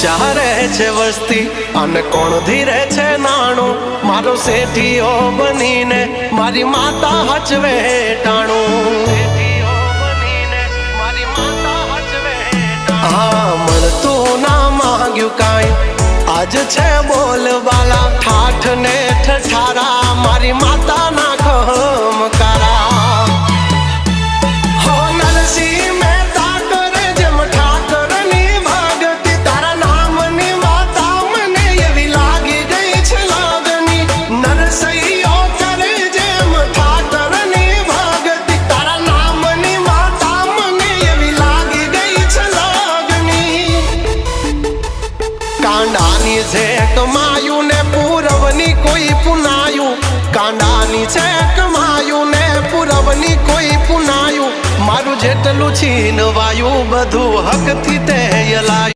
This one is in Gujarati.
ઊંચા રહે છે વસ્તી અને કોણ ધીરે છે નાણું મારો શેઠીઓ બનીને મારી માતા હચવે ટાણું હા મળતું ના માંગ્યું કાંઈ આજ છે બોલવાલા ઠાઠ ને ઠઠારા મારી માતા ના ખમકારા હો નરસિંહ મહેતા કરે જેમ ઠાકરની ભગતી તારા નામની માતા મને એવી લાગી ગઈ છે લાગણી નરસિંહો કરે જેમ ઠાકરની ભગતી તારા નામની માતા મને એવી લાગી ગઈ છે લાગણી કાંડાની છે કમાયું ને પૂરવની કોઈ પુનાયું કાંડાની છે કમાયું ને પૂરવની કોઈ પુનાયું મારું જેટલું છીનવાયું બધું હકથી તે લાયું